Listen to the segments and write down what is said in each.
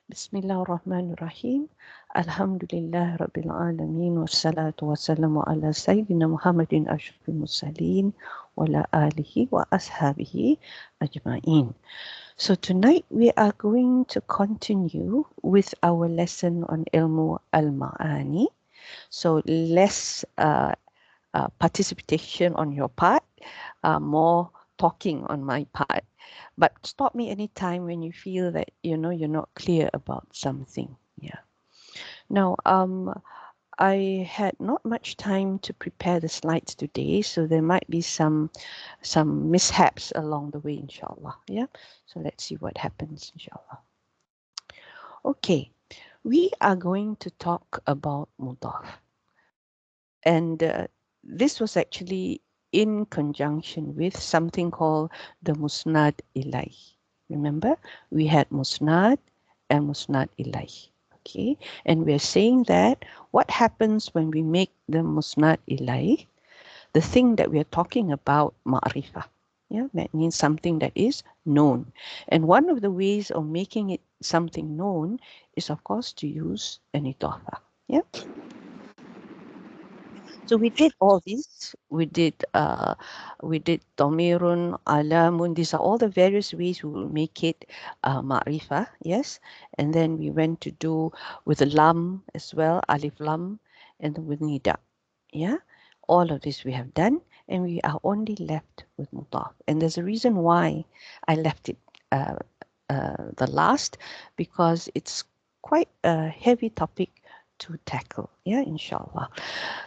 Bismillahirrahmanirrahim. Alhamdulillah Rabbil Alameen. Wassalatu wassalamu ala Sayyidina Muhammadin Ashrafil Mursaleen wa ala alihi wa ashabihi ajma'in. So tonight we are going to continue with our lesson on Ilmu al-Ma'ani. So less participation on your part, more talking on my part. But stop me anytime when you feel that you're not clear about something. Yeah. Now, I had not much time to prepare the slides today, so there might be some mishaps along the way, inshallah. Yeah. So let's see what happens, inshallah. Okay, we are going to talk about mudaf, and this was actually in conjunction with something called the musnad ilayh. Remember, we had musnad and musnad ilayh. Okay, and we're saying that what happens when we make the musnad ilayh, the thing that we are talking about, ma'rifah. Yeah, that means something that is known. And one of the ways of making it something known is, of course, to use an idafa. Yeah. So we did all these. We did Damirun, Alamun. These are all the various ways we will make it Ma'rifah, yes. And then we went to do with the Lam as well, Alif Lam, and with Nida. Yeah. All of this we have done, and we are only left with Mudaf. And there's a reason why I left it the last, because it's quite a heavy topic to tackle. Yeah, inshallah.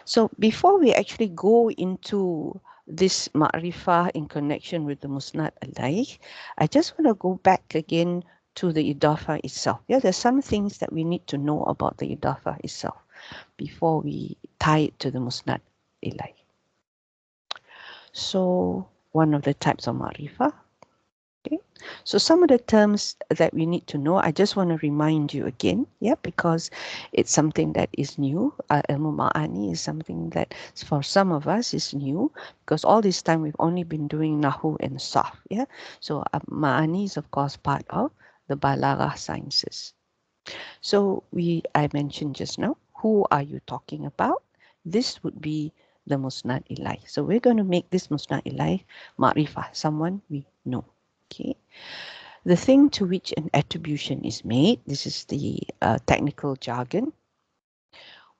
So before we actually go into this ma'rifah in connection with the musnad alayh, I just want to go back again to the idafa itself. Yeah, there's some things that we need to know about the idafa itself before we tie it to the musnad alayh. So one of the types of ma'rifah. Okay. So some of the terms that we need to know, I just want to remind you again, yeah, because it's something that is new. Ilmu Ma'ani is something that for some of us is new, because all this time we've only been doing Nahu and Sarf, yeah. So Ma'ani is of course part of the Balaghah sciences. So I mentioned just now, who are you talking about? This would be the Musnad Ilayh. So we're going to make this Musnad Ilayh Ma'rifah, someone we know. Okay, the thing to which an attribution is made, this is the technical jargon.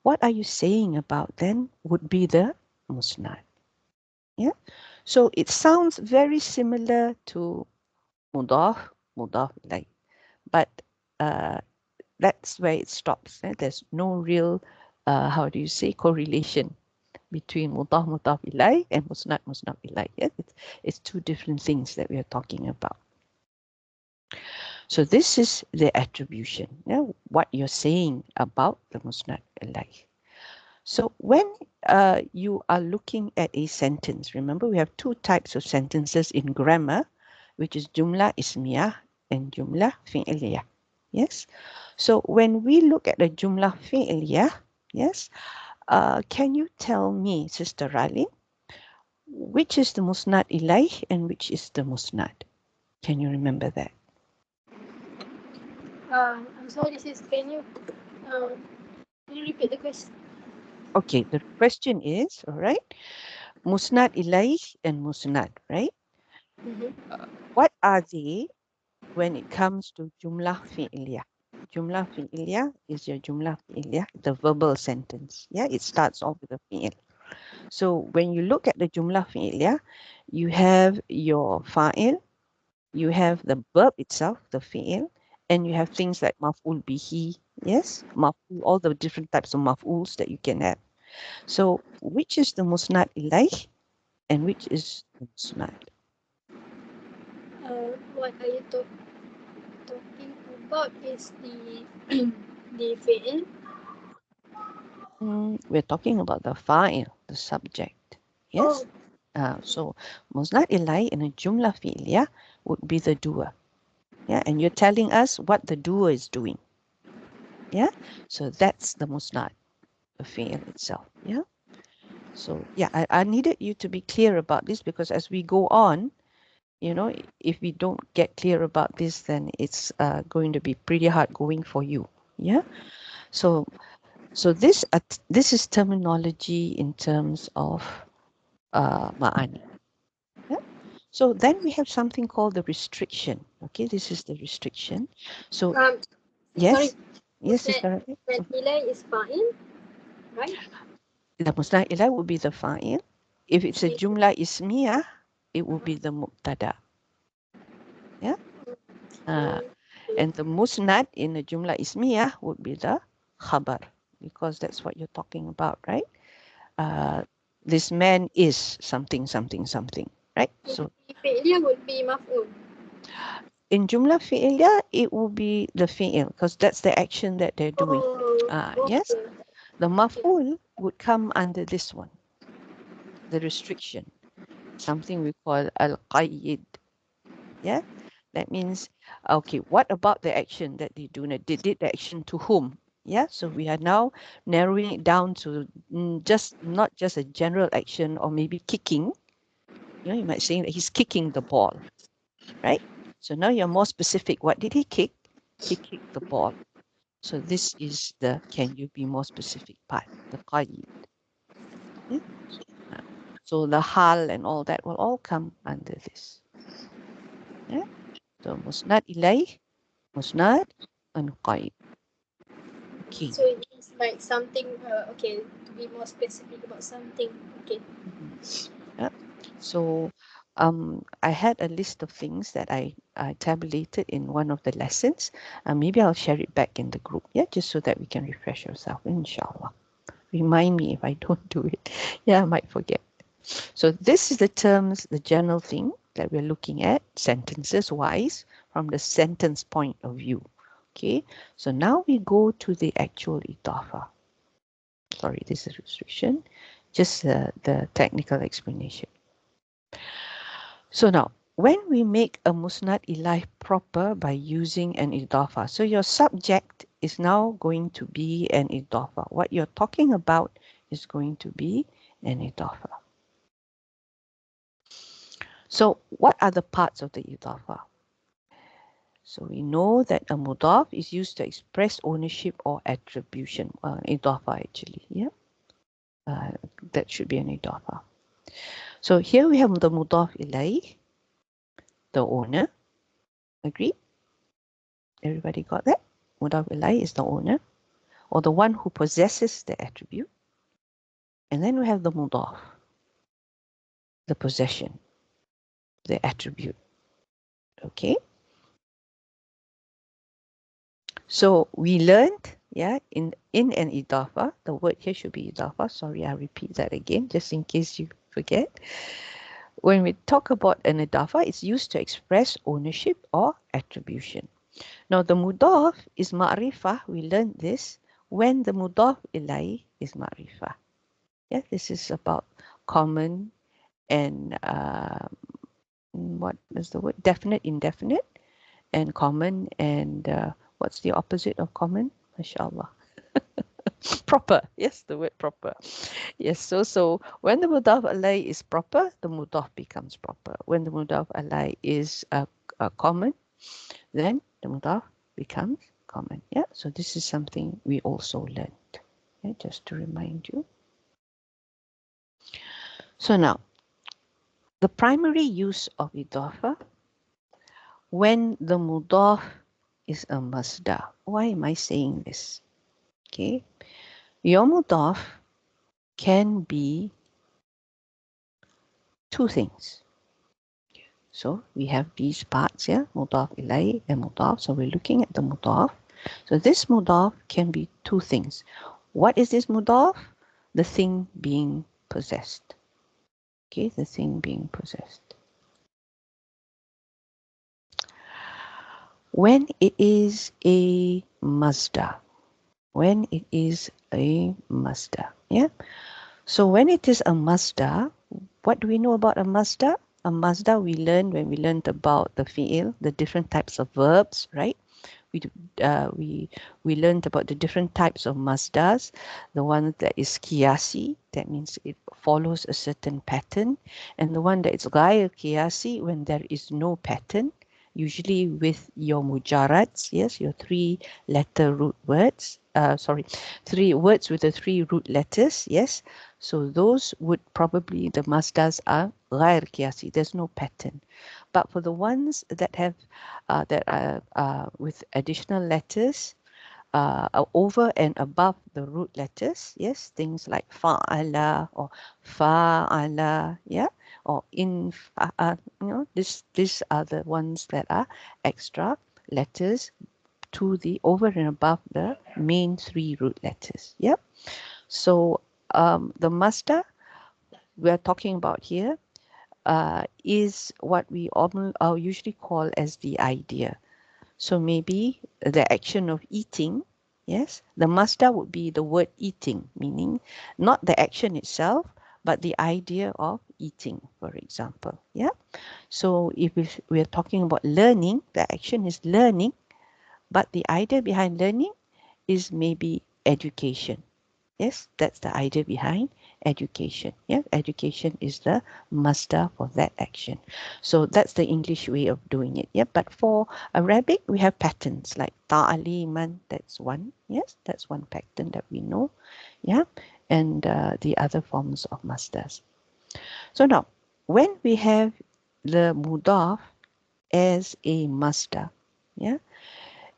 What are you saying about then would be the musnad. Yeah, so it sounds very similar to mudaf, mudaf ilayh, but that's where it stops. There's no real, how do you say, correlation between mudaf, mudaf ilayh and musnad, musnad ilayh. Yeah? It's two different things that we are talking about. So this is the attribution, what you're saying about the musnad ilayh. So when you are looking at a sentence, remember we have two types of sentences in grammar, which is jumla ismiyah and jumla fi'liyah. Yes. So when we look at the jumla fi'liyah, yes, can you tell me, Sister Ralin, which is the musnad ilayh and which is the musnad? Can you remember that? I'm sorry, sis. Can you repeat the question? Okay, the question is, all right, musnad ilayh and musnad, right? Mm-hmm. What are they when it comes to jumlah fi'liyah? Jumlah fi'liyah is your jumlah fi'liyah, the verbal sentence. Yeah, it starts off with a fi'il. So when you look at the jumlah fi'liyah, you have your fa'il, you have the verb itself, the fi'il, and you have things like maf'ul bihi, yes, maf'ul, all the different types of maf'uls that you can have. So which is the musnad ilayh and which is the musnad? What are you talking about is the the fi'il. We're talking about the fa'il, the subject. Yes? Oh, So musnad ilayh in a jumla fi'liyah would be the doer. Yeah, and you're telling us what the doer is doing. Yeah, so that's the musnad, the fi'il itself. Yeah. So yeah, I needed you to be clear about this because as we go on, you know, if we don't get clear about this, then it's going to be pretty hard going for you. Yeah. So this is terminology in terms of ma'ani. Yeah. So then we have something called the restriction. Okay, this is the restriction. So Sorry, yes, yes, that Sister. delay is fine, right? The musnad ilai would be the fa'il. If it's a Okay. jumla ismiyah, it will be the mubtada. Yeah. And the musnad in the jumla ismiyah would be the khabar, because that's what you're talking about, right? This man is something, something, something, right? So Failure would be maf'ul. in jumla fi'iliyah, it will be the fi'il, because that's the action that they're doing. Yes, Okay. the maf'ul would come under this one, the restriction, something we call al-qayyid. Yeah, that means, okay, what about the action that they do? They did the action to whom? Yeah, so we are now narrowing it down to just not just a general action, or maybe kicking. You know, you might say that he's kicking the ball, right? So now you're more specific. What did he kick? He kicked the ball. So this is the can you be more specific part, the qayyid. Yeah? So the hal and all that will all come under this. Yeah? So musnad ilayh, musnad, and qayyid. Okay. So it is like something, okay, to be more specific about something. Okay. Yeah. So I had a list of things that I tabulated in one of the lessons. Maybe I'll share it back in the group, yeah, just so that we can refresh ourselves, inshallah. Remind me if I don't do it. Yeah, I might forget. So this is the terms, the general thing that we're looking at, sentences wise, from the sentence point of view. Okay, so now we go to the actual idafa. Sorry, this is restriction, just the technical explanation. So now, when we make a musnad ilayh proper by using an idafa, so your subject is now going to be an idafa. What you're talking about is going to be an idafa. So what are the parts of the idafa? So we know that a mudaf is used to express ownership or attribution. Idafa actually, yeah. That should be an idafa. So here we have the mudaf ilayh, the owner. Agree? Everybody got that? Mudaf ilayh is the owner, or the one who possesses the attribute. And then we have the mudaf, the possession, the attribute. Okay? So we learned, yeah, in an idafa, the word here should be idafa. Sorry, I'll repeat that again, just in case you forget. When we talk about an idafa, it's used to express ownership or attribution. Now, the mudaf is ma'rifah. We learned this when the mudaf ilayh is ma'rifah. Yeah, this is about common and what is the word? Definite, indefinite, and common, and what's the opposite of common? MashaAllah. Proper. Yes, the word proper. Yes, so when the mudaf alayh is proper, the mudaf becomes proper. When the mudaf alayh is common, then the mudaf becomes common. Yeah, so this is something we also learned. Yeah, just to remind you. So now, the primary use of idafa when the mudaf is a masdar. Why am I saying this? Okay, your mudaf can be two things. So we have these parts here, mudaf ilayh and mudaf. So we're looking at the mudaf. So this mudaf can be two things. What is this mudaf? The thing being possessed. Okay, the thing being possessed. When it is a masdar, when it is a masdar, yeah. So when it is a masdar, what do we know about a masdar? A masdar we learned when we learned about the fi'il, the different types of verbs, right? we we learned about the different types of masdars. The one that is qiyasi, that means it follows a certain pattern, and the one that is ghayr qiyasi, when there is no pattern, usually with your mujarads, yes, your 3-letter root words, sorry, 3 words with the 3 root letters, yes. So those would probably, the masdars are ghayr qiyasi, there's no pattern. But for the ones that have that are with additional letters over and above the root letters, yes, things like fa'ala or fa'ala, yeah, or in, you know, these are the ones that are extra letters to the over and above the main 3 root letters, yeah. So the masdar we are talking about here is what we usually call as the idea. So maybe the action of eating, yes, the masdar would be the word eating, meaning not the action itself, but the idea of eating, for example. Yeah. So if we are talking about learning, the action is learning, but the idea behind learning is maybe education. Yes, that's the idea behind education. Yeah, education is the masdar for that action. So that's the English way of doing it. Yeah, but for Arabic, we have patterns like ta'aliman, that's one. Yes, that's one pattern that we know. Yeah, and the other forms of masdars. So now, when we have the mudaf as a masdar, yeah,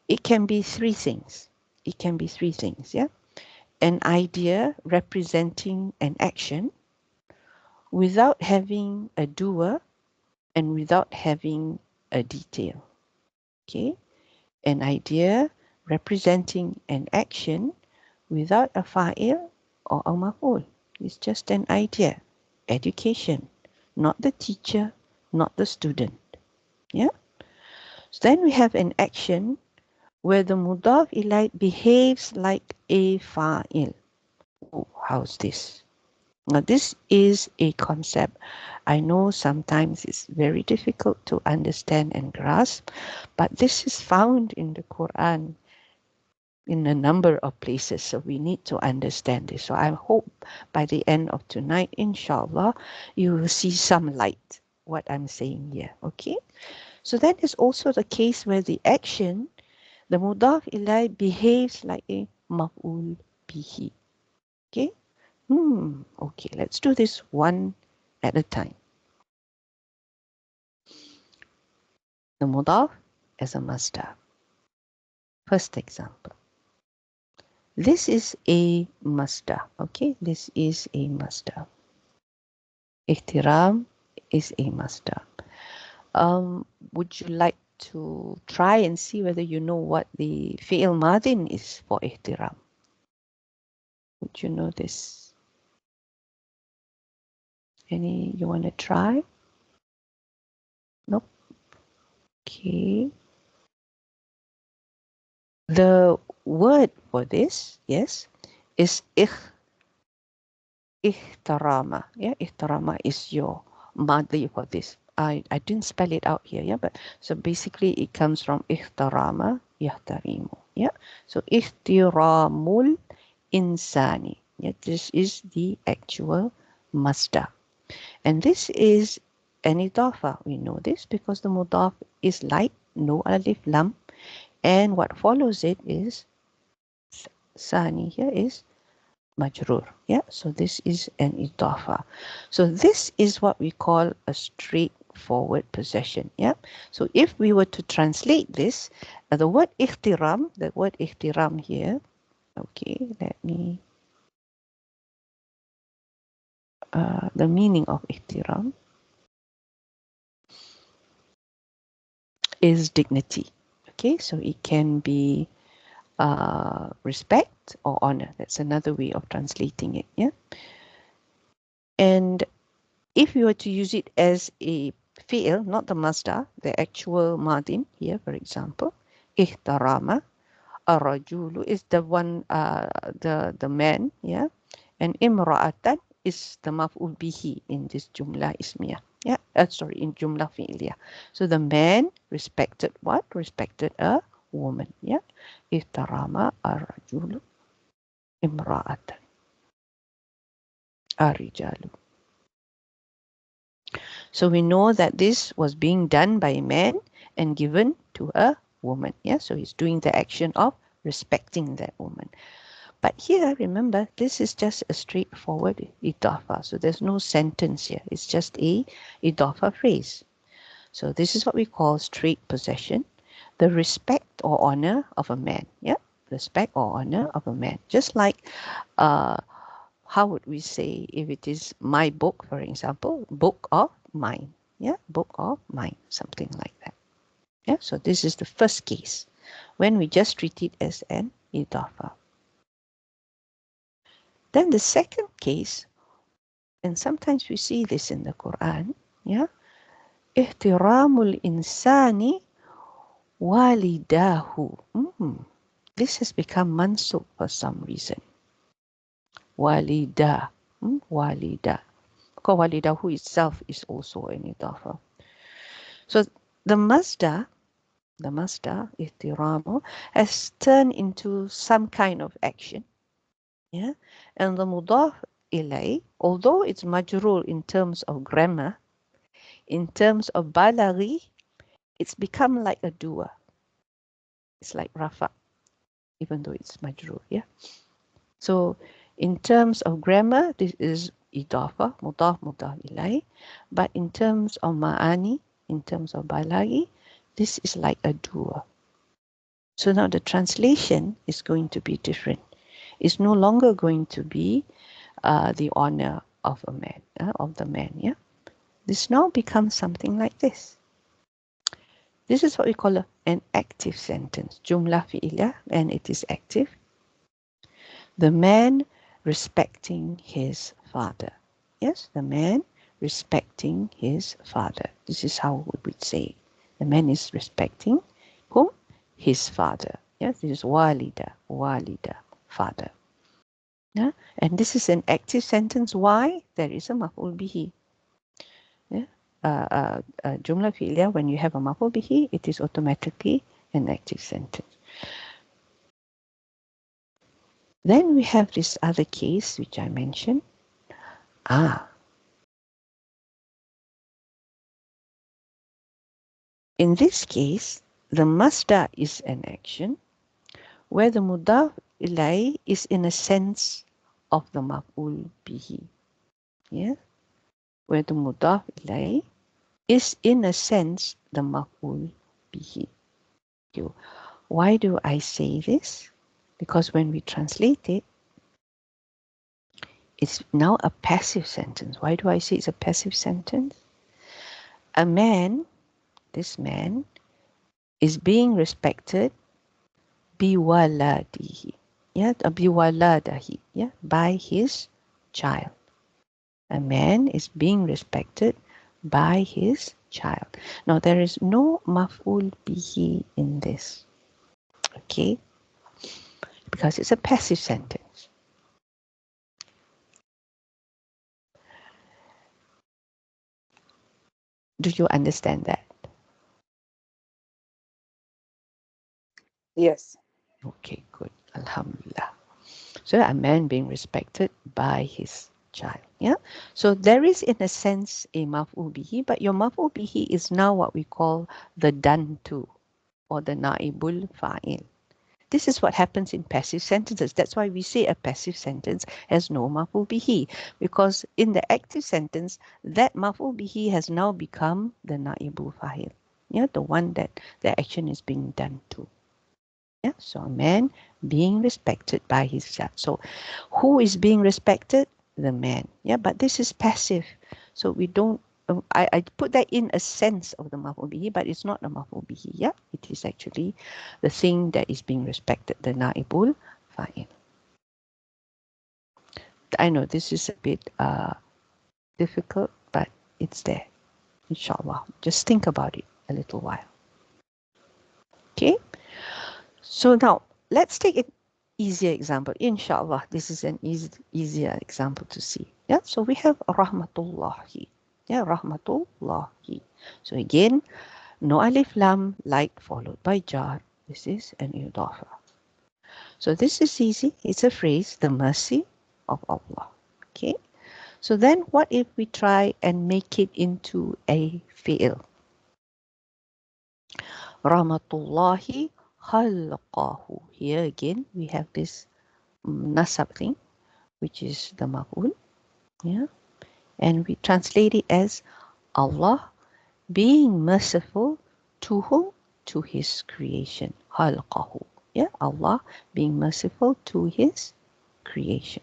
it can be 3 things. It can be 3 things. Yeah. An idea representing an action without having a doer and without having a detail. Okay, an idea representing an action without a fa'il or a maf'ul. It's just an idea. Education, not the teacher, not the student. Yeah. So then we have an action where the mudaf ilayh behaves like a fa'il. Oh, how's this? Now, this is a concept I know sometimes it's very difficult to understand and grasp, but this is found in the Quran in a number of places, so we need to understand this. So I hope by the end of tonight, inshallah, you will see some light what I'm saying here, okay? So that is also the case where the action, the mudaf ilay, behaves like a maf'ul bihi, okay? Okay, let's do this one at a time. The mudaf as a masdar. First example. This is a masdar, okay? This is a masdar. Ihtiram is a masdar. Would you like to try and see whether you know what the fi'il madin is for ihtiram? Would you know this? You want to try? Nope. Okay. The word for this, yes, is ihtarama. Yeah, ihtarama is your madi for this. I didn't spell it out here, yeah, but so basically it comes from ihtarama yahtarimu. Yeah, so ihtiramul insani. Yeah, this is the actual masdar. And this is an idafa. We know this because the mudaf is like no alif lam, and what follows it is sani here is majrur. Yeah, so this is an idafa. So this is what we call a straightforward possession. Yeah, so if we were to translate this, the word ihtiram here, okay, let me the meaning of ihtiram is dignity. Okay, so it can be respect or honor. That's another way of translating it. Yeah, and if you were to use it as a fi'il, not the masdar, the actual madin here, for example, ihtarama, arajulu is the one, the man, yeah, and imra'atan is the maf'ul bihi in this jumla ismiyah. Yeah, sorry, in jumla fi'liyah. So the man respected what? Respected a woman. Yeah, ihtarama ar-rajulu imra'atan. Ar-rijalu. So we know that this was being done by a man and given to a woman. Yeah, so he's doing the action of respecting that woman. But here, remember, this is just a straightforward idafa. So there's no sentence here. It's just a idafa phrase. So this is what we call straight possession. The respect or honor of a man. Yeah, respect or honor of a man. Just like, how would we say if it is my book, for example, book of mine. Yeah, book of mine, something like that. Yeah, so this is the first case when we just treat it as an idafa. Then the second case, and sometimes we see this in the Quran, yeah, ihtiramul insani walidahu. This has become mansub for some reason. Walida, walida. Because walidahu itself is also an idafa. So the masdar, ihtiramu, has turned into some kind of action. Yeah, and the mudaf ilay, although it's majrur in terms of grammar, in terms of balaghi, it's become like a doer. It's like rafa, even though it's majrur. Yeah. So in terms of grammar, this is idafa, mudaf ilay, but in terms of ma'ani, in terms of balaghi, this is like a doer. So now the translation is going to be different. It's no longer going to be the honor of a man, of the man. Yeah, this now becomes something like this. This is what we call an active sentence, jumlah fi'iliyah, and it is active. The man respecting his father. Yes, the man respecting his father. This is how we would say it. The man is respecting whom? His father. Yes, this is walida, father. Yeah? And this is an active sentence. Why? There is a maf'ul bihi. Yeah? Jumla fi'liyah, when you have a maf'ul bihi, it is automatically an active sentence. Then we have this other case which I mentioned. In this case, the masdar is an action where the mudaf ilay is in a sense of the maf'ul bihi. Yeah? Where the mudaf ilay is in a sense the maf'ul bihi. Why do I say this? Because when we translate it, it's now a passive sentence. Why do I say it's a passive sentence? A man, this man, is being respected biwaladihi. Yeah, biwaladahi. Yeah, by his child. A man is being respected by his child. Now there is no maf'ul bihi in this. Okay? Because it's a passive sentence. Do you understand that? Yes. Okay, good. Alhamdulillah. So a man being respected by his child. Yeah. So there is in a sense a maf'ul bihi, but your maf'ul bihi is now what we call the done to or the naibul fa'il. This is what happens in passive sentences. That's why we say a passive sentence has no maf'ul bihi, because in the active sentence, that maf'ul bihi has now become the naibul fa'il. Yeah, the one that the action is being done to. Yeah, so a man being respected by his child. So who is being respected? The man. Yeah, but this is passive. So we don't, I put that in a sense of the maf'ul bihi, but it's not a maf'ul bihi. Yeah, it is actually the thing that is being respected, the naibul fa'il. I know this is a bit difficult, but it's there. Inshallah. Just think about it a little while. Okay. So now let's take an easier example. Inshallah, this is an easier example to see. Yeah. So we have rahmatullahi. Yeah, rahmatullahi. So again, no alif lam like followed by jar. This is an idafa. So this is easy. It's a phrase, the mercy of Allah. Okay. So then what if we try and make it into a fi'il? Rahmatullahi khalqahu. Here again, we have this nasab thing, which is the maf'ul. Yeah. And we translate it as Allah being merciful to whom? To his creation. Khalqahu. Yeah. Allah being merciful to his creation.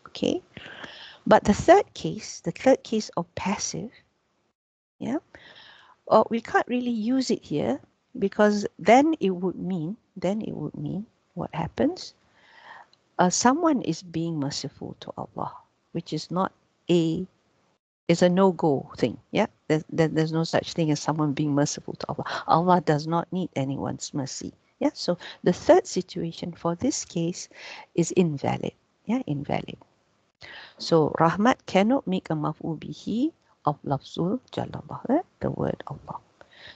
Okay. But the third case of passive, yeah, we can't really use it here because then it would mean what happens? Someone is being merciful to Allah, which is not is a no-go thing. Yeah, there's no such thing as someone being merciful to Allah. Allah does not need anyone's mercy. Yeah, so the third situation for this case is invalid. Yeah, invalid. So rahmat cannot make a maf'ul bihi of lafzul jalallah, the word Allah.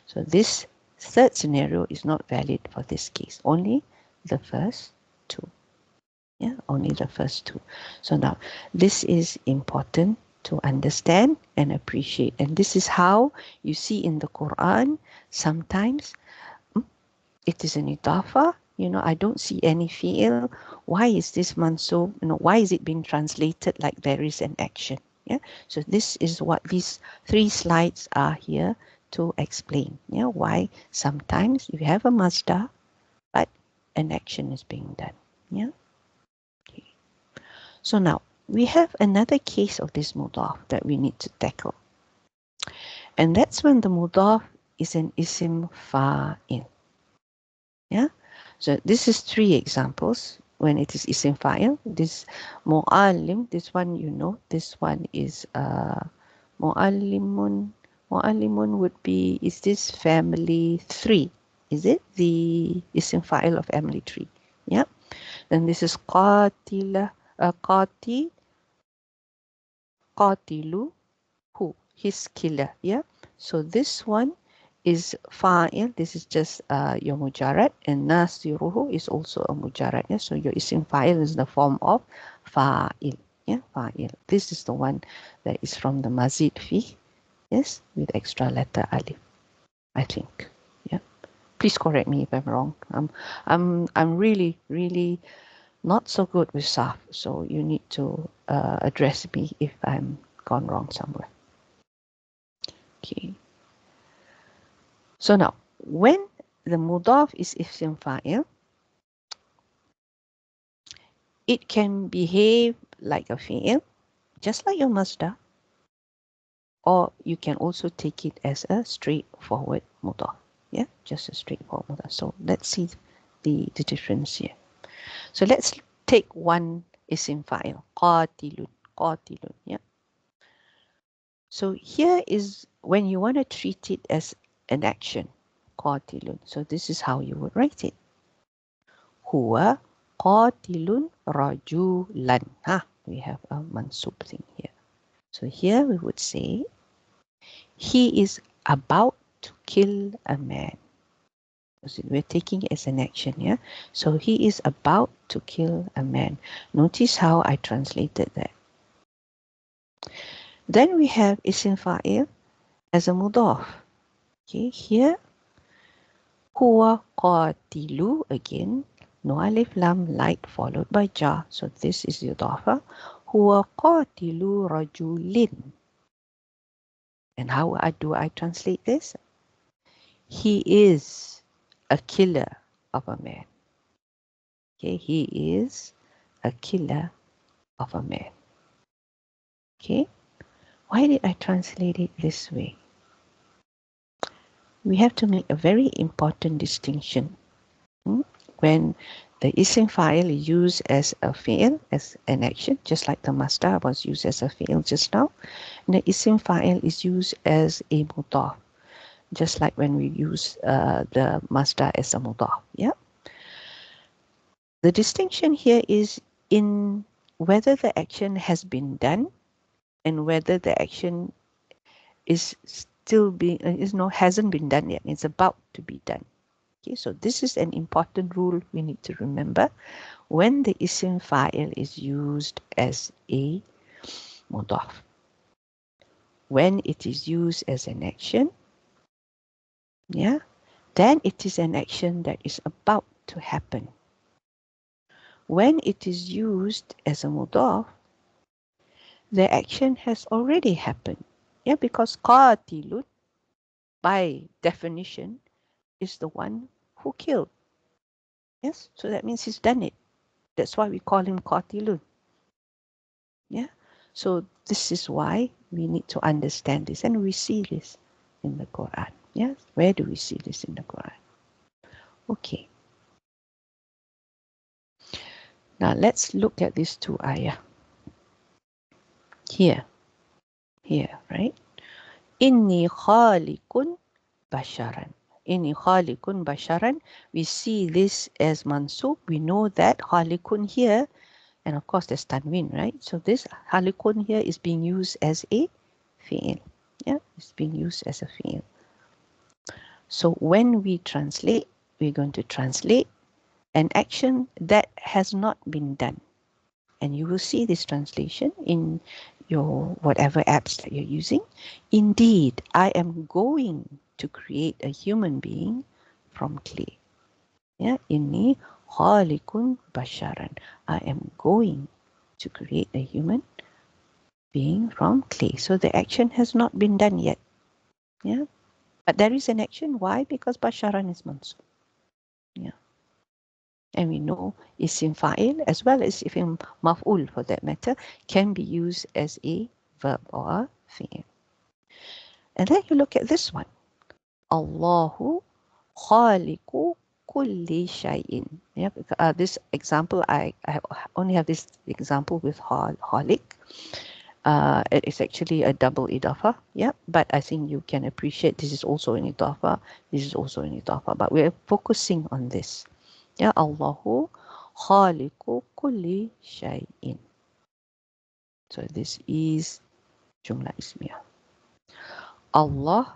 So this third scenario is not valid for this case. Only the first two. Yeah, only the first two. So now this is important to understand and appreciate. And this is how you see in the Quran sometimes it is an idafa. I don't see any fi'il. Why is this mansub? Why is it being translated like there is an action? Yeah. So this is what these 3 slides are here to explain. Yeah. Why sometimes you have a masdar, but an action is being done. Yeah. Okay. So now we have another case of this mudaf that we need to tackle. And that's when the mudaf is an isim fa'il. Yeah. So this is 3 examples when it is isim fa'il. This mu'allim, this one this one is mu'allimun. Mu'allimun would be, is this family 3? Is it the isim fa'il of family 3? Yeah. Then this is qatilu, who? His killer. Yeah. So this one is fa'il. This is just your mujarrad, and nasiruhu is also a mujarrad. Yeah? So your isim fa'il is the form of fa'il. Yeah, fa'il. This is the one that is from the mazid fi, yes, with extra letter alif, I think. Yeah. Please correct me if I'm wrong. I'm really, really not so good with Sarf, so you need to address me if I'm gone wrong somewhere. Okay. So now, when the mudaf is isim fa'il, it can behave like a fi'il, just like your masdar, or you can also take it as a straightforward mudaf. Yeah, just a straightforward mudaf. So let's see the difference here. So let's take one isim fa'il, qatilun, yeah. So here is when you want to treat it as an action, qatilun. So this is how you would write it. Huwa qatilun rajulan. We have a mansub thing here. So here we would say, he is about to kill a man. So we're taking it as an action, yeah? So he is about to kill a man. Notice how I translated that. Then we have isim fa'il as a mudaf. Okay, here, huwa qatilu, again, no alif lam light followed by ja. So this is the idafa. Huwa qatilu rajulin. And how do I translate this? He is a killer of a man. Okay, he is a killer of a man. Okay, why did I translate it this way? We have to make a very important distinction. When the isim fa'il is used as a fi'il, as an action, just like the masdar was used as a fi'il just now, and the isim fa'il is used as a mudaf, just like when we use the masdar as a mudaf. Yeah. The distinction here is in whether the action has been done and whether the action is still being hasn't been done yet. It's about to be done. Okay, so this is an important rule we need to remember. When the isim fa'il is used as a mudaf, when it is used as an action, yeah, then it is an action that is about to happen. When it is used as a mudaf, the action has already happened. Yeah, because qatilun, by definition, is the one who killed. Yes, so that means he's done it. That's why we call him qatilun. Yeah, so this is why we need to understand this, and we see this in the Quran. Yes, where do we see this in the Quran? Okay, now let's look at these two ayah. Here, right? Inni khaliqun basharan. Inni khaliqun basharan. We see this as mansub. We know that khaliqun here, and of course there's tanween, right? So this khaliqun here is being used as a fi'il. Yeah, it's being used as a fi'il. So when we translate, we're going to translate an action that has not been done. And you will see this translation in your whatever apps that you're using. Indeed, I am going to create a human being from clay. Yeah, inni khaliqun basharan. I am going to create a human being from clay. So the action has not been done yet. Yeah, but there is an action. Why? Because basharan is mansub. Yeah. And we know isim fa'il as well as isim maf'ul for that matter can be used as a verb or a fi'il. And then you look at this one. Allahu khaliqu kulli shay'in. Yeah, this example, I only have this example with khaliq. It is actually a double idafa, yeah, but I think you can appreciate this is also an idafa, this is also an idafa, but we're focusing on this. Yeah, Allahu khaliqu kulli shay'in. So this is jumla ismiyah. Allah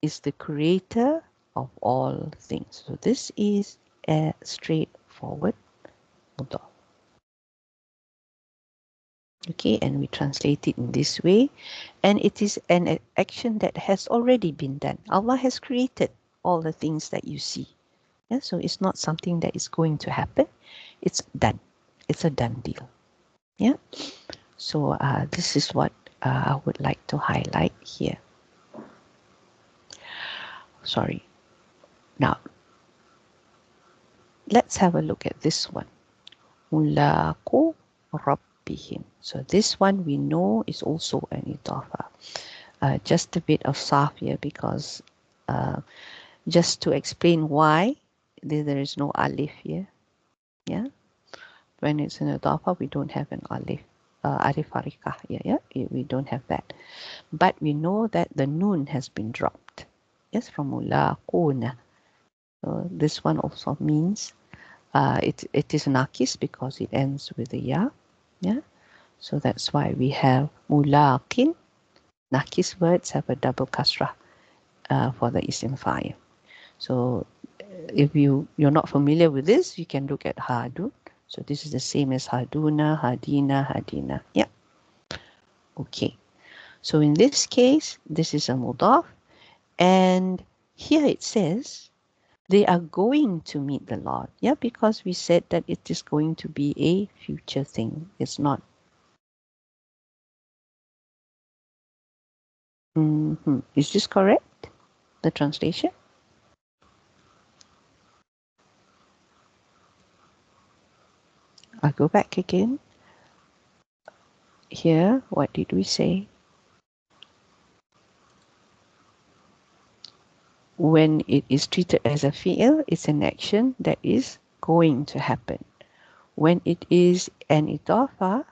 is the creator of all things. So this is a straightforward mudaf. Okay, and we translate it in this way. And it is an action that has already been done. Allah has created all the things that you see. Yeah, so it's not something that is going to happen. It's done. It's a done deal. Yeah. So this is what I would like to highlight here. Sorry. Now, let's have a look at this one. Mulaqu rabbihim. So this one we know is also an idafa. Just a bit of sarf here because just to explain why there is no alif here. Yeah. When it's an idafa, we don't have an alif. Alif harikah. Yeah, we don't have that. But we know that the noon has been dropped. Yes, from mulaquna. So this one also means it is nakis because it ends with a ya. Yeah. So that's why we have mulaqin. Nakis words have a double kasrah for the isim fa'il. So if you're not familiar with this, you can look at hadun. So this is the same as haduna, hadina, hadina. Yeah. Okay. So in this case, this is a mudaf. And here it says, they are going to meet the Lord. Yeah, because we said that it is going to be a future thing. It's not. Is this correct? The translation? I'll go back again. Here, what did we say? When it is treated as a fi'il, it's an action that is going to happen. When it is an idafa,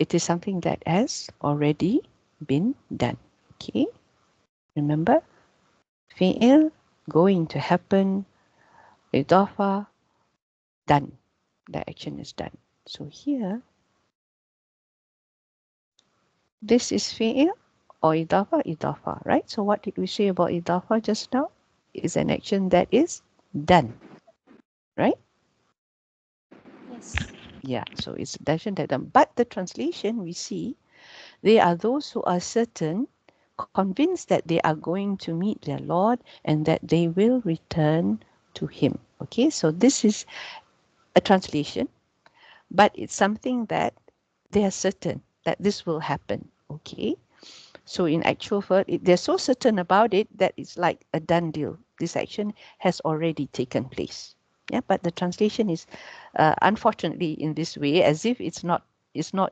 it is something that has already been done. Okay? Remember? Fi'il, going to happen, idafa, done. The action is done. So here, this is fi'il or idafa, right? So what did we say about idafa just now? Is an action that is done, right? Yes. Yeah, so it's the action that done. But the translation we see, they are those who are certain, convinced that they are going to meet their Lord and that they will return to Him. Okay, so this is a translation, but it's something that they are certain that this will happen. Okay, so in actual fact, they're so certain about it that it's like a done deal. This action has already taken place. Yeah, but the translation is unfortunately in this way, as if it's not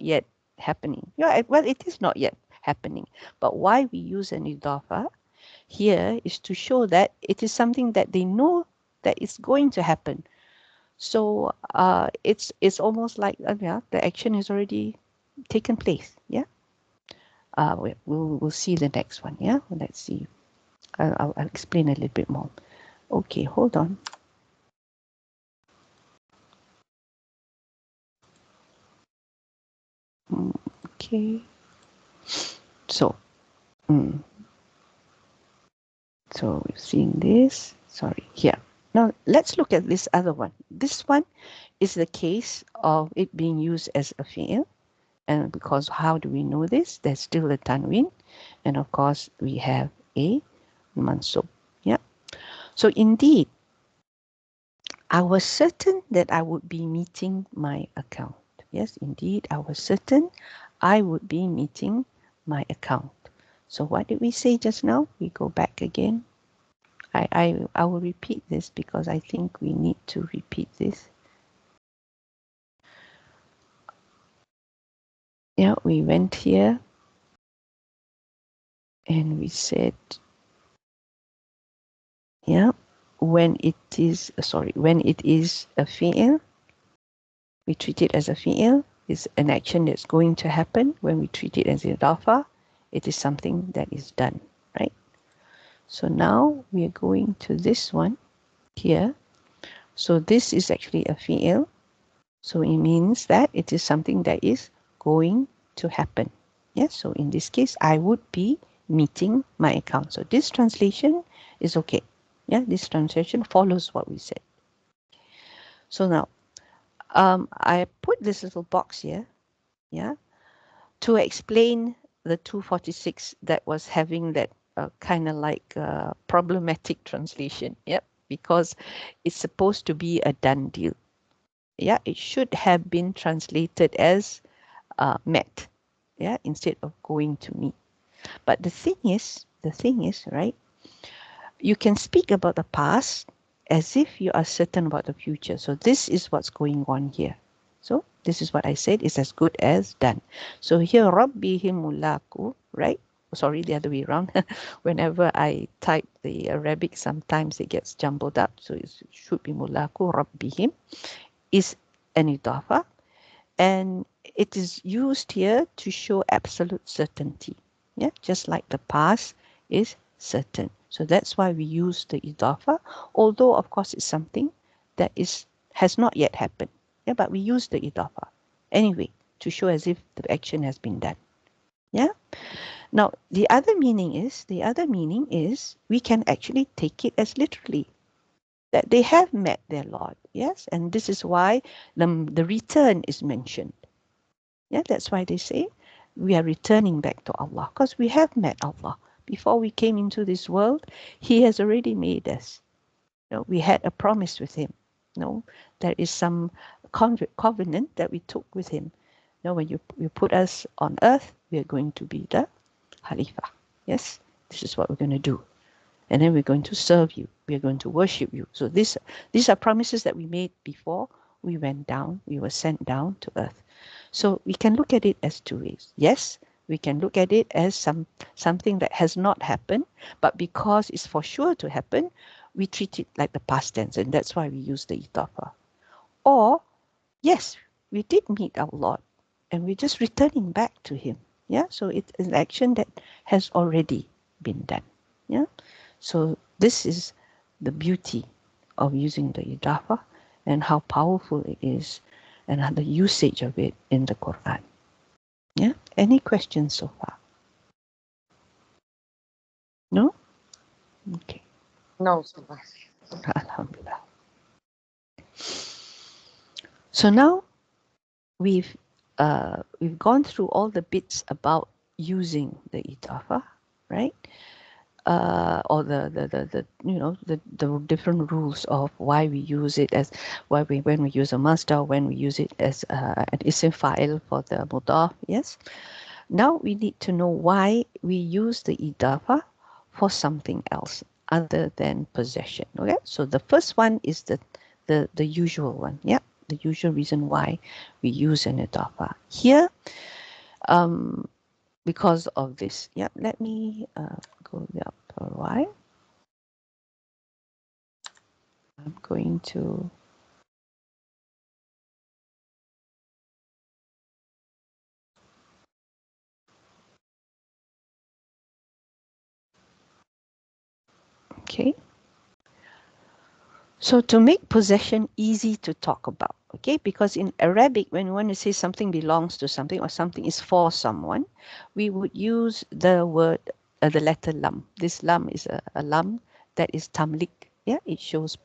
yet happening. Yeah, well, it is not yet happening. But why we use an idafa here is to show that it is something that they know that it's going to happen. So it's almost like yeah, the action has already taken place. Yeah. We'll see the next one. Yeah. Let's see. I'll explain a little bit more. Okay. Hold on. Okay. So. Mm, so we've seen this. Sorry. Here. Now let's look at this other one. This one is the case of it being used as a fi'il. And because how do we know this? There's still a tanwin. And of course, we have a mansub. Yeah. So indeed, I was certain that I would be meeting my account. Yes, indeed, I was certain I would be meeting my account. So what did we say just now? We go back again. I will repeat this because I think we need to repeat this. Yeah, we went here and we said, yeah, when it is a fi'il, we treat it as a fi'il. It's an action that's going to happen. When we treat it as idafa, it is something that is done, right? So now we are going to this one here. So this is actually a fi'il. So it means that it is something that is going to happen. Yes, so in this case, I would be meeting my account. So this translation is okay. Yeah, this translation follows what we said. So now, I put this little box here, yeah, to explain the 246 that was having that kind of like problematic translation. Yep, because it's supposed to be a done deal. Yeah, it should have been translated as met. Yeah, instead of going to meet. But the thing is, right? You can speak about the past as if you are certain about the future. So this is what's going on here. So this is what I said is as good as done. So here, Rabbihim mulaku, right? Sorry, the other way around. Whenever I type the Arabic, sometimes it gets jumbled up. So it should be mulaku, Rabbihim is an idafa. And it is used here to show absolute certainty. Yeah, just like the past is certain. So that's why we use the idafa, although of course it's something that has not yet happened. Yeah, but we use the idafa anyway to show as if the action has been done. Yeah. Now the other meaning is we can actually take it as literally that they have met their Lord. Yes, and this is why the return is mentioned. Yeah, that's why they say we are returning back to Allah because we have met Allah. Before we came into this world, He has already made us. You know, we had a promise with Him. You know, there is some covenant that we took with Him. You know, when you put us on earth, we are going to be the Khalifa. Yes, this is what we're going to do. And then we're going to serve you. We are going to worship you. So these are promises that we made before we went down. We were sent down to earth. So we can look at it as two ways. Yes, we can look at it as something that has not happened, but because it's for sure to happen, we treat it like the past tense, and that's why we use the itafa. Or, yes, we did meet our Lord, and we're just returning back to Him. Yeah, so it's an action that has already been done. Yeah, so this is the beauty of using the idafa and how powerful it is and the usage of it in the Quran. Yeah. Any questions so far? No? Okay. No, Subha. Alhamdulillah. So now we've gone through all the bits about using the idafa, right? Or the the different rules of why we use it, as when we use a masdar, when we use it as an isim fa'il for the mudaf. Yes. Now we need to know why we use the idafa for something else other than possession. Okay. So the first one is the usual one. Yeah. The usual reason why we use an idafa here. Because of this. Yeah. Let me go up a while. I'm going to okay. So to make possession easy to talk about, okay, because in Arabic, when we want to say something belongs to something or something is for someone, we would use the word, the letter lam. This lam is a lam that is tamlik. Yeah, it shows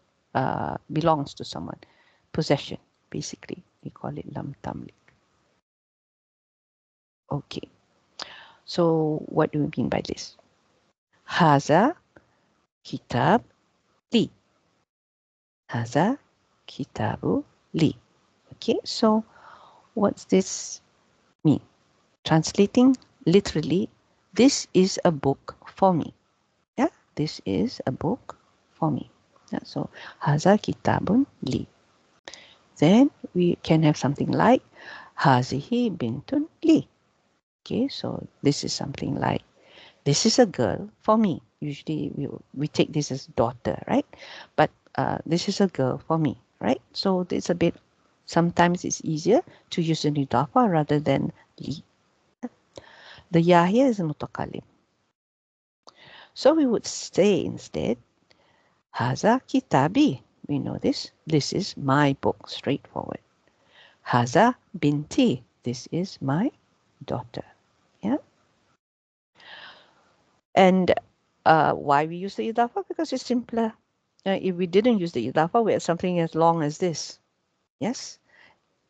belongs to someone, possession, basically. We call it lam tamlik. Okay. So what do we mean by this? Haza kitab li. Haza kitabu li. Okay, so what's this mean? Translating literally, this is a book for me. Yeah, this is a book for me. Yeah, so haza kitabun li. Then we can have something like hazihi bintun li. Okay, so this is something like, this is a girl for me. Usually we take this as daughter, right? But this is a girl for me, right? So it's a bit, sometimes it's easier to use an idafa rather than li. The ya here is a mutaqallim. So we would say instead, haza kitabi. We know this. This is my book, straightforward. Haza binti. This is my daughter. Yeah. And why we use the idafa? Because it's simpler. If we didn't use the idafa, we had something as long as this. Yes.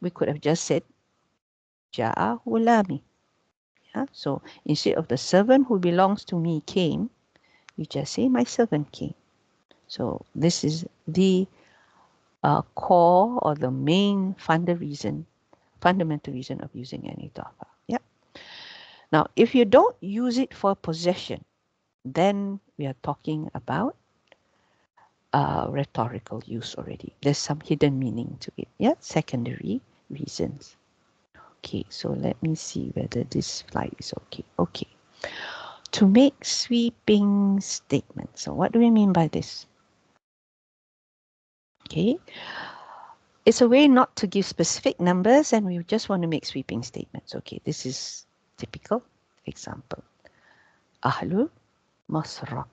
We could have just said, ja'a hulami. Yeah. So instead of the servant who belongs to me came, you just say, my servant came. So this is the core or the main fundamental reason of using an idafa. Yeah. Now, if you don't use it for possession, then we are talking about rhetorical use already. There's some hidden meaning to it. Yeah, secondary reasons. Okay, so let me see whether this slide is okay. Okay. To make sweeping statements. So what do we mean by this? Okay. It's a way not to give specific numbers and we just want to make sweeping statements. Okay, this is typical example. Ahlul Masra.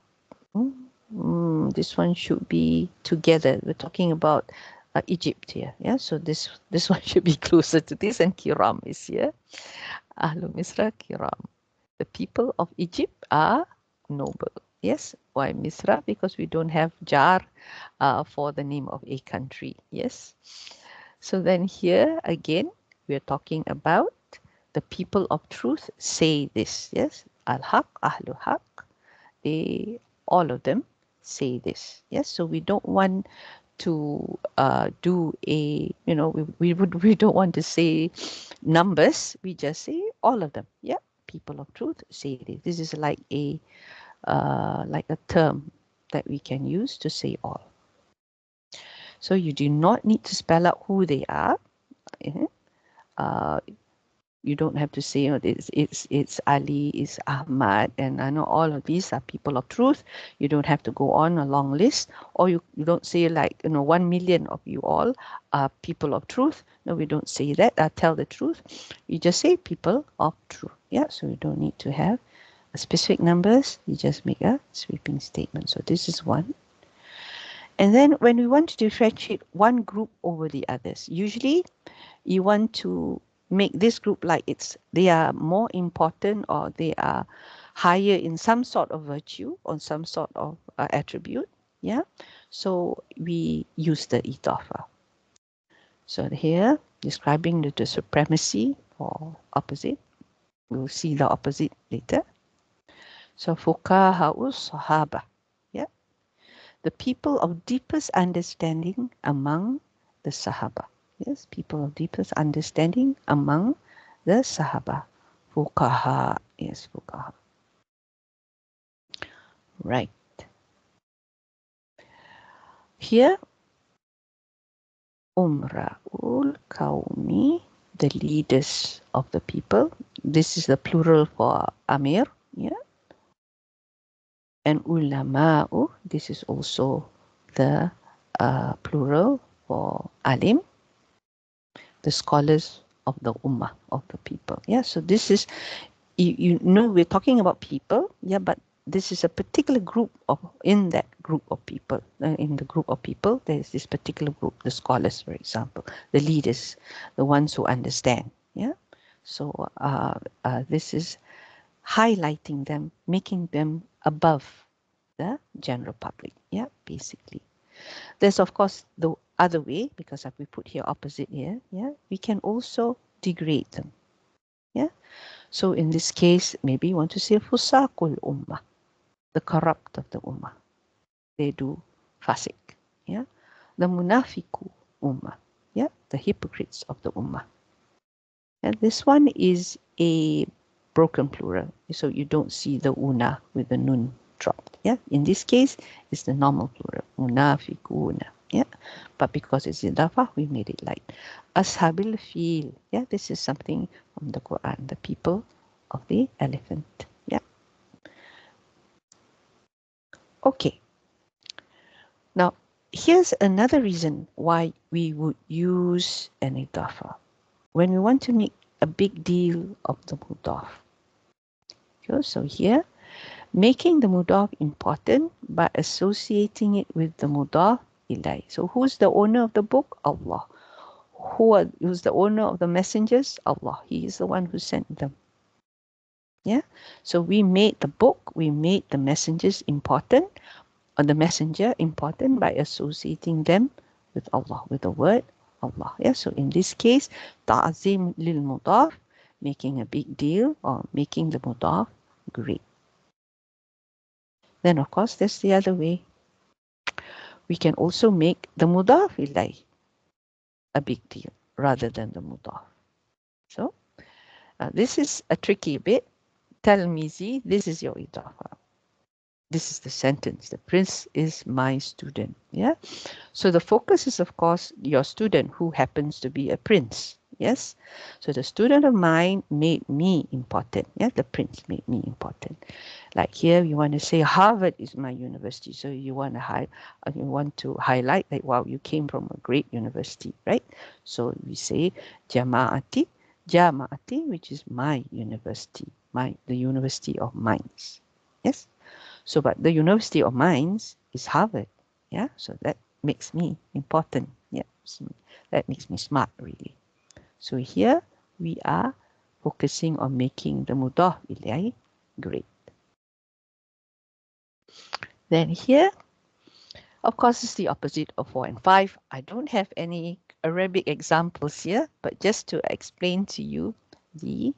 This one should be together. We're talking about Egypt here. Yeah, so this one should be closer to this, and Kiram is here. Ahlul Misra Kiram. The people of Egypt are noble. Yes, why Misra? Because we don't have jar for the name of a country. Yes. So then here again, we are talking about the people of truth say this. Yes, al-haq, ahlu haq, they, all of them say this. Yes, so we don't want to do a, we don't want to say numbers. We just say all of them. Yeah, people of truth say this. This is like a term that we can use to say all. So you do not need to spell out who they are. You don't have to say it's Ali, it's Ahmad, and I know all of these are people of truth. You don't have to go on a long list, or you don't say like 1 million of you all are people of truth. No, we don't say that. I tell the truth. You just say people of truth. Yeah, so you don't need to have specific numbers. You just make a sweeping statement. So this is one. And then when we want to differentiate one group over the others, usually you want to make this group like they are more important or they are higher in some sort of virtue or some sort of attribute. Yeah, so we use the idafa. So here, describing the supremacy or opposite. We'll see the opposite later. So fuqaha'us sahaba. Yeah, the people of deepest understanding among the Sahaba. Yes, people of deepest understanding among the Sahaba. Fuqaha. Yes, fuqaha. Right. Here, Umra'ul Qawmi, the leaders of the people. This is the plural for Amir. Yeah. And Ulama'u, this is also the plural for Alim, the scholars of the Ummah, of the people. Yeah, so this is, you know, we're talking about people, yeah, but this is a particular group of, in that group of people, in the group of people, there's this particular group, the scholars, for example, the leaders, the ones who understand, yeah. So this is highlighting them, making them above the general public, yeah, basically. There's, of course, the other way, because if we put here opposite here, yeah, we can also degrade them, yeah. So in this case, maybe you want to say fusaqul ummah, the corrupt of the ummah. They do fasik, yeah. The munafiku ummah, yeah, the hypocrites of the ummah. And this one is a broken plural, so you don't see the una with the nun dropped. Yeah, in this case, it's the normal plural, munafiquna. Yeah, but because it's idafa, we made it light. Ashabil fil. Yeah, this is something from the Quran, the people of the elephant. Yeah. Okay. Now, here's another reason why we would use an idafa. When we want to make a big deal of the mudaf. So here, making the mudaf important by associating it with the mudaf ilay. So who's the owner of the book? Allah. Who's the owner of the messengers? Allah. He is the one who sent them. Yeah. So we made the book, we made the messengers important, or the messenger important by associating them with Allah, with the word Allah. Yeah. So in this case, ta'zim lil mudaf, making a big deal or making the mudaf great. Then, of course, there's the other way. We can also make the mudaf ilay a big deal rather than the mudaf. So, this is a tricky bit. Talmizi, this is your idafa. This is the sentence. The prince is my student. Yeah. So the focus is, of course, your student who happens to be a prince. Yes. So the student of mine made me important. Yeah. The prince made me important. Like here, you want to say Harvard is my university. So you want to highlight that, wow, you came from a great university, right? So we say Jama'ati, which is my university, the University of Mines. Yes. So, but the University of Mines is Harvard. Yeah. So that makes me important. Yeah. So that makes me smart, really. So here we are focusing on making the mudaf ilay great. Then here, of course, it's the opposite of 4 and 5. I don't have any Arabic examples here, but just to explain to you the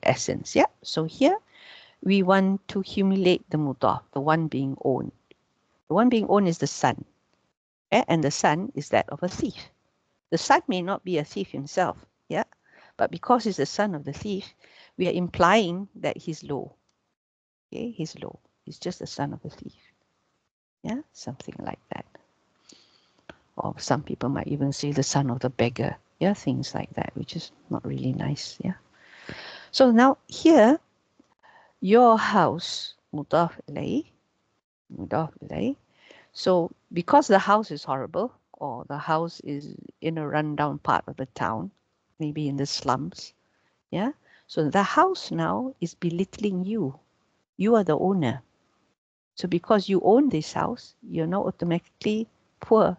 essence. Yeah. So here we want to humiliate the mudaf, the one being owned. The one being owned is the son, and the son is that of a thief. The son may not be a thief himself, yeah, but because he's the son of the thief, we are implying that he's low. Okay, he's low. He's just the son of a thief. Yeah, something like that. Or some people might even say the son of the beggar. Yeah, things like that, which is not really nice. Yeah. So now here, your house, mudaf ilay. So because the house is horrible, or the house is in a rundown part of the town, maybe in the slums, yeah. So the house now is belittling you. You are the owner. So because you own this house, you're not automatically poor,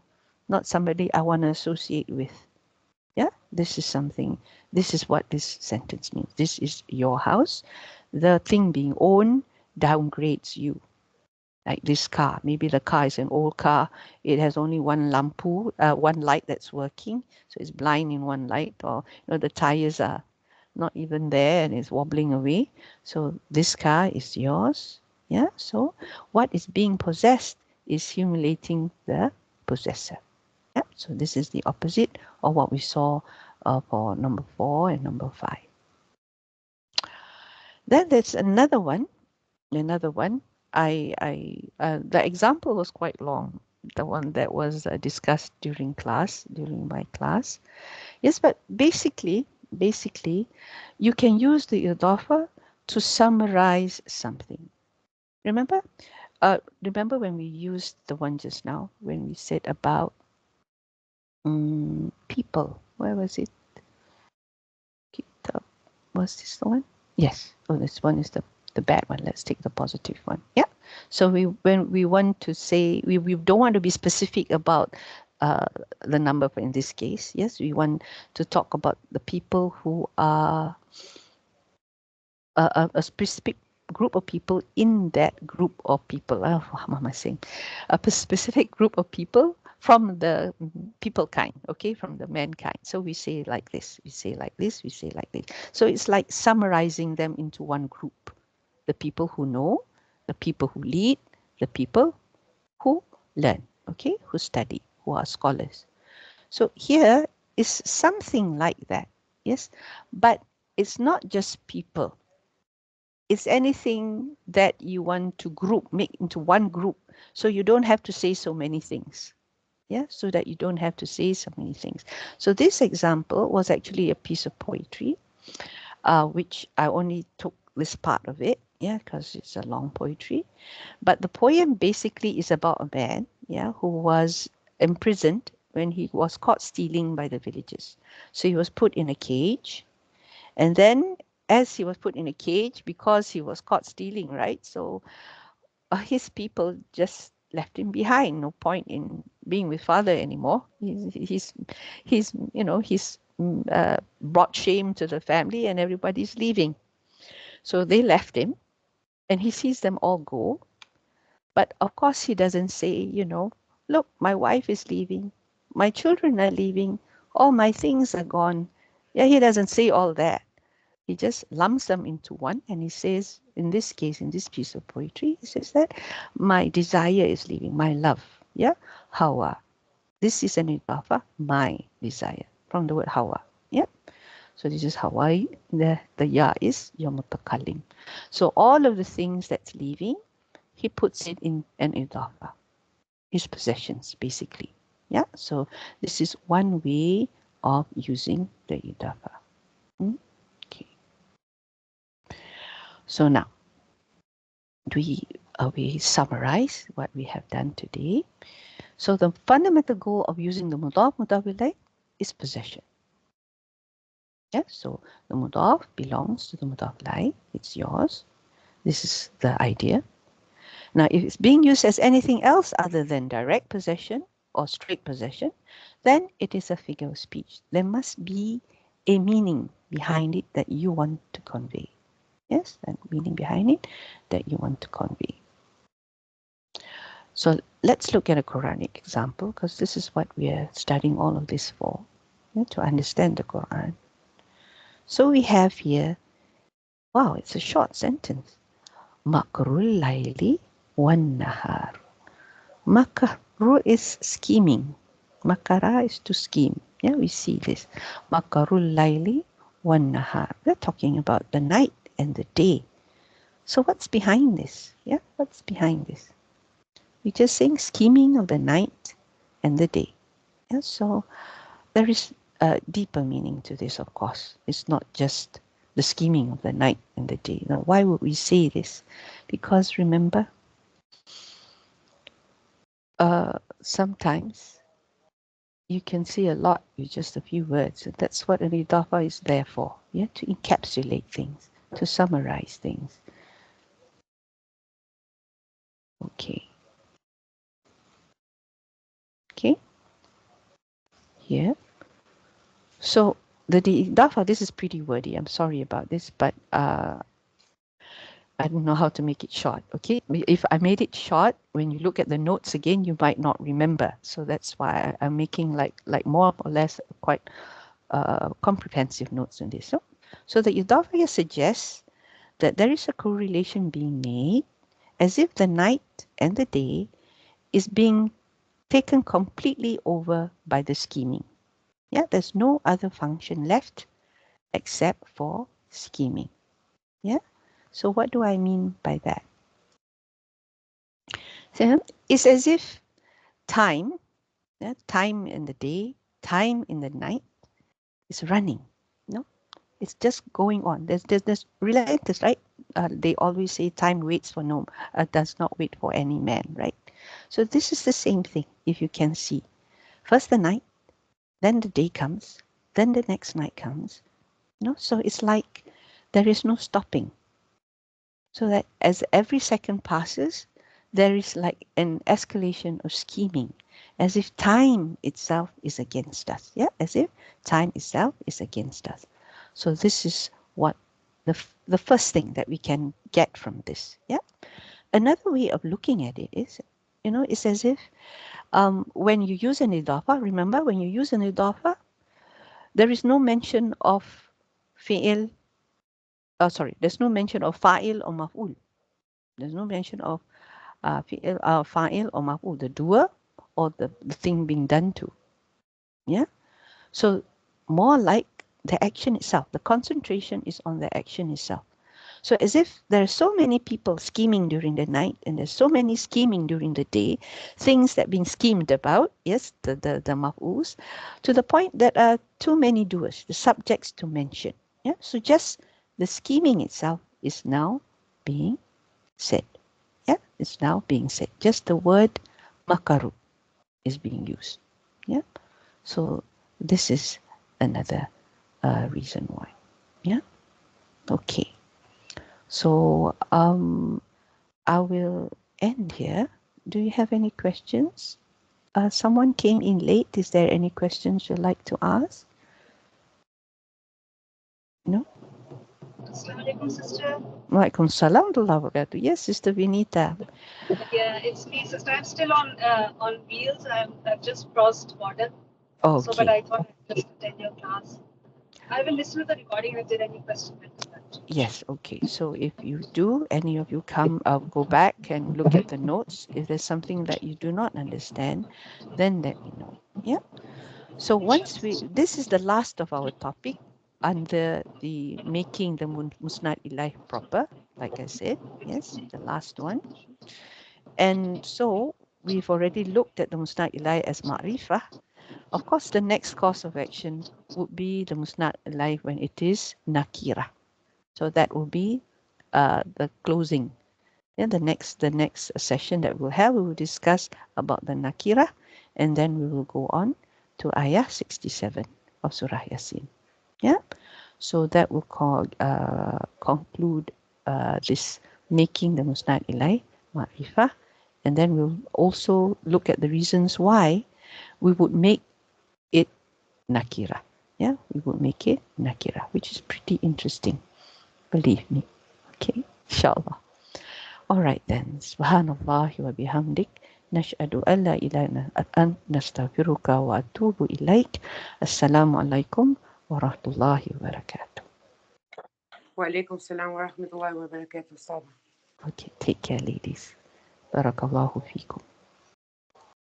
not somebody I want to associate with. Yeah, this is what this sentence means. This is your house. The thing being owned downgrades you. Like this car, maybe the car is an old car. It has only one lampu, one light that's working, so it's blind in one light, or the tires are not even there and it's wobbling away. So this car is yours. Yeah. So what is being possessed is humiliating the possessor. Yeah. So this is the opposite of what we saw for number 4 and number 5. Then there's another one. The example was quite long, the one that was discussed during my class. Yes, but basically you can use the idafa to summarize something. Remember when we used the one just now, when we said about people? Where was it? Was this the one? Yes. Oh, this one is the bad one. Let's take the positive one. Yeah. So when we want to say, we don't want to be specific about the number in this case. Yes, we want to talk about the people who are a specific group of people in that group of people. What am I saying? A specific group of people from the people kind, okay, from the mankind. So we say like this, we say like this, we say like this. So it's like summarizing them into one group. The people who know, the people who lead, the people who learn, okay, who study, who are scholars. So here is something like that, yes, but it's not just people. It's anything that you want to make into one group. So you don't have to say so many things. Yeah, so that you don't have to say so many things. So this example was actually a piece of poetry, which I only took this part of it, yeah, because it's a long poetry. But the poem basically is about a man, yeah, who was imprisoned when he was caught stealing by the villagers. So he was put in a cage, and then as he was put in a cage, because he was caught stealing, right? So his people just left him behind. No point in being with father anymore. He's brought shame to the family, and everybody's leaving. So they left him, and he sees them all go. But of course, he doesn't say, look, my wife is leaving, my children are leaving, all my things are gone. Yeah, he doesn't say all that. He just lumps them into one, and he says, in this case, in this piece of poetry, he says that my desire is leaving, my love. Yeah, Hawa. This is an idafa, my desire, from the word Hawa. Yeah. So this is Hawaii. The ya is your mutakallim. So all of the things that's leaving, he puts it in an idafa, his possessions, basically. Yeah. So this is one way of using the idafa. Okay. So now, we summarize what we have done today. So the fundamental goal of using the mudaf ilayh is possession. Yeah, so the mudaf belongs to the mudaf ilayh. It's yours. This is the idea. Now, if it's being used as anything else other than direct possession or straight possession, then it is a figure of speech. There must be a meaning behind it that you want to convey. Yes, that meaning behind it that you want to convey. So let's look at a Quranic example, because this is what we are studying all of this for, to understand the Quran. So we have here, wow, it's a short sentence. Makrul layli wan nahar. Makru is scheming. Makara is to scheme. Yeah, we see this. Makarul layli wan nahar. We're talking about the night and the day. So what's behind this? Yeah, what's behind this? We're just saying scheming of the night and the day. Yeah, so there is a deeper meaning to this, of course. It's not just the scheming of the night and the day. Now, why would we say this? Because remember, sometimes you can say a lot with just a few words. And that's what an idafa is there for. Yeah, to encapsulate things, to summarize things. Okay. Okay. Here. So the idafa, this is pretty wordy. I'm sorry about this, but I don't know how to make it short. Okay, if I made it short, when you look at the notes again, you might not remember. So that's why I'm making like more or less quite comprehensive notes on this. So the idafah suggests that there is a correlation being made as if the night and the day is being taken completely over by the scheming. Yeah, there's no other function left except for scheming. Yeah. So what do I mean by that? So it's as if time, yeah, time in the day, time in the night is running. No, it's just going on. There's relentless, right? They always say time waits for no, does not wait for any man, right? So this is the same thing. If you can see, first the night, then the day comes, then the next night comes. No, so it's like there is no stopping. So that as every second passes, there is like an escalation of scheming, as if time itself is against us. Yeah, as if time itself is against us. So this is what the first thing that we can get from this. Yeah. Another way of looking at it is, it's as if when you use an idafa, remember when you use an idafa, there is no mention of fi'il. There's no mention of fa'il or maf'ul. There's no mention of fa'il or maf'ul, the doer or the thing being done to. Yeah. So more like the action itself. The concentration is on the action itself. So as if there are so many people scheming during the night and there's so many scheming during the day, things that being schemed about, yes, the maf'uls, to the point that are too many doers, the subjects to mention. Yeah. So just the scheming itself is now being said. Yeah, it's now being said. Just the word makaru is being used. Yeah. So this is another reason why. Yeah. Okay. So I will end here. Do you have any questions? Someone came in late. Is there any questions you'd like to ask? No? Assalamualaikum, sister. Waalaikum salam warahmatullahi wabarakatuh. Yes, Sister Vinita. Yeah, it's me, sister. I'm still on wheels. I've just crossed border. Okay. So, but I thought I'd just attend your class. I will listen to the recording if there are any questions. Yes, okay. So if you do, any of you go back and look at the notes. If there's something that you do not understand, then let me know. Yeah. So once this is the last of our topic under the making the Musnad Ilaih proper, like I said, yes, the last one. And so we've already looked at the Musnad Ilaih as Ma'rifah. Of course, the next course of action would be the Musnad Ilaih when it is Nakirah. So that will be the closing. Then the next session that we'll have, we will discuss about the Nakirah, and then we will go on to Ayah 67 of Surah Yasin. Yeah. So that will conclude this making the Musnad Ilaih Ma'rifah, and then we'll also look at the reasons why we would make it Nakirah. Yeah, we would make it Nakirah, which is pretty interesting. Believe me. Okay, inshallah. All right then. Subhanallah wa bihamdik. Nash'adu an la ilaha illa anta nastaghfiruka wa atubu ilaik. Assalamu alaikum wa rahmatullahi wa barakatuh. وعليكم السلام ورحمة الله وبركاته. Okay, take care, ladies. Barakallahu feekum.